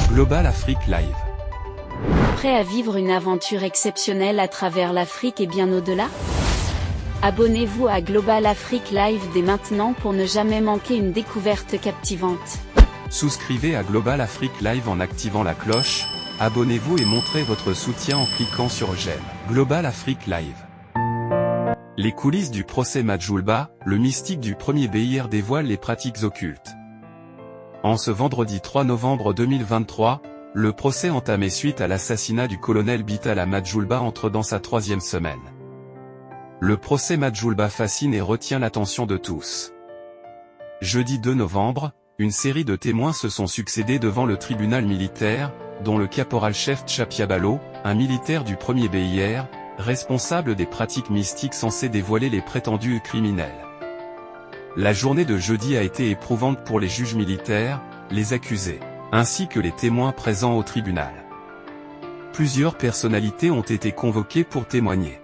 Global Afrique Live. Prêt à vivre une aventure exceptionnelle à travers l'Afrique et bien au-delà? Abonnez-vous à Global Afrique Live dès maintenant pour ne jamais manquer une découverte captivante. Souscrivez à Global Afrique Live en activant la cloche, abonnez-vous et montrez votre soutien en cliquant sur j'aime. Global Afrique Live. Les coulisses du procès Majulba, le mystique du premier BIR dévoile les pratiques occultes. En ce vendredi 3 novembre 2023, le procès entamé suite à l'assassinat du colonel Bitala Majulba entre dans sa troisième semaine. Le procès Majulba fascine et retient l'attention de tous. Jeudi 2 novembre, une série de témoins se sont succédés devant le tribunal militaire, dont le caporal-chef Tchapiabalo, un militaire du premier BIR, responsable des pratiques mystiques censées dévoiler les prétendus criminels. La journée de jeudi a été éprouvante pour les juges militaires, les accusés, ainsi que les témoins présents au tribunal. Plusieurs personnalités ont été convoquées pour témoigner.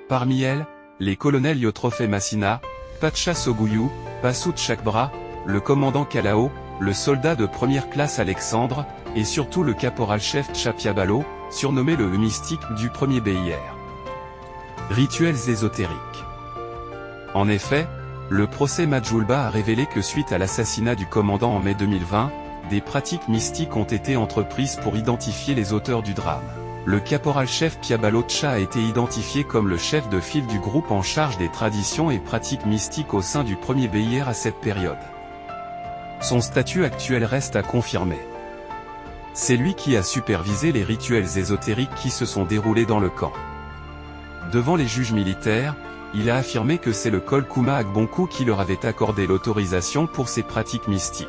Parmi elles, les colonels Yotrofe Massina, Pacha Sogouyou, Passou Tchakbra, le commandant Kalao, le soldat de première classe Alexandre, et surtout le caporal-chef Tchapiabalo, surnommé le mystique du premier BIR. Rituels ésotériques. En effet, le procès Majulba a révélé que suite à l'assassinat du commandant en mai 2020, des pratiques mystiques ont été entreprises pour identifier les auteurs du drame. Le caporal-chef Piabalo Tcha a été identifié comme le chef de file du groupe en charge des traditions et pratiques mystiques au sein du premier BIR à cette période. Son statut actuel reste à confirmer. C'est lui qui a supervisé les rituels ésotériques qui se sont déroulés dans le camp. Devant les juges militaires, il a affirmé que c'est le col Kouma Agbonkou qui leur avait accordé l'autorisation pour ces pratiques mystiques.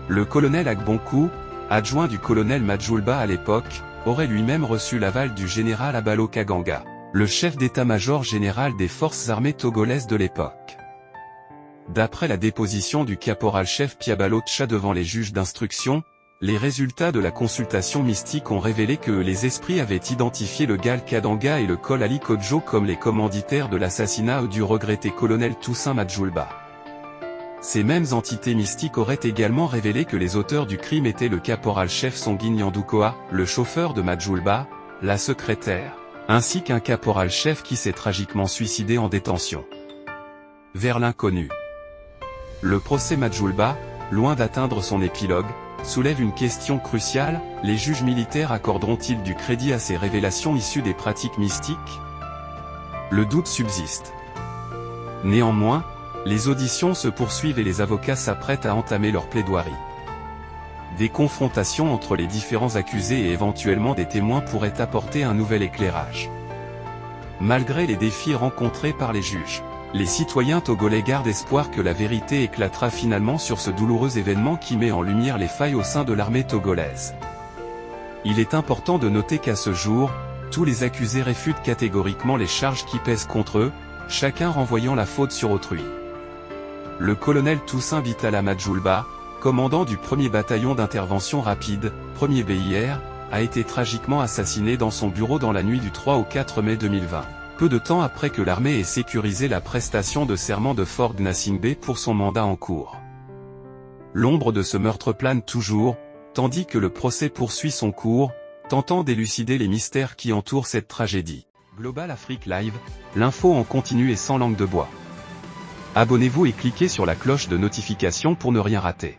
Le colonel Agbonkou, adjoint du colonel Majulba à l'époque, aurait lui-même reçu l'aval du général Abalo Kaganga, le chef d'état-major général des forces armées togolaises de l'époque. D'après la déposition du caporal-chef Piabalo Tcha devant les juges d'instruction, les résultats de la consultation mystique ont révélé que les esprits avaient identifié le Gal Kadanga et le Col Ali Kodjo comme les commanditaires de l'assassinat du regretté colonel Toussaint Majulba. Ces mêmes entités mystiques auraient également révélé que les auteurs du crime étaient le caporal-chef Songui Nyandukoa, le chauffeur de Majulba, la secrétaire, ainsi qu'un caporal-chef qui s'est tragiquement suicidé en détention. Vers l'inconnu. Le procès Majulba, loin d'atteindre son épilogue, soulève une question cruciale: les juges militaires accorderont-ils du crédit à ces révélations issues des pratiques mystiques? Le doute subsiste. Néanmoins, les auditions se poursuivent et les avocats s'apprêtent à entamer leur plaidoirie. Des confrontations entre les différents accusés et éventuellement des témoins pourraient apporter un nouvel éclairage. Malgré les défis rencontrés par les juges, les citoyens togolais gardent espoir que la vérité éclatera finalement sur ce douloureux événement qui met en lumière les failles au sein de l'armée togolaise. Il est important de noter qu'à ce jour, tous les accusés réfutent catégoriquement les charges qui pèsent contre eux, chacun renvoyant la faute sur autrui. Le colonel Toussaint Bitala Majulba, commandant du 1er bataillon d'intervention rapide, 1er BIR, a été tragiquement assassiné dans son bureau dans la nuit du 3 au 4 mai 2020. Peu de temps après que l'armée ait sécurisé la prestation de serment de Ford Gnassingbé pour son mandat en cours. L'ombre de ce meurtre plane toujours, tandis que le procès poursuit son cours, tentant d'élucider les mystères qui entourent cette tragédie. Global Afrique Live, l'info en continu et sans langue de bois. Abonnez-vous et cliquez sur la cloche de notification pour ne rien rater.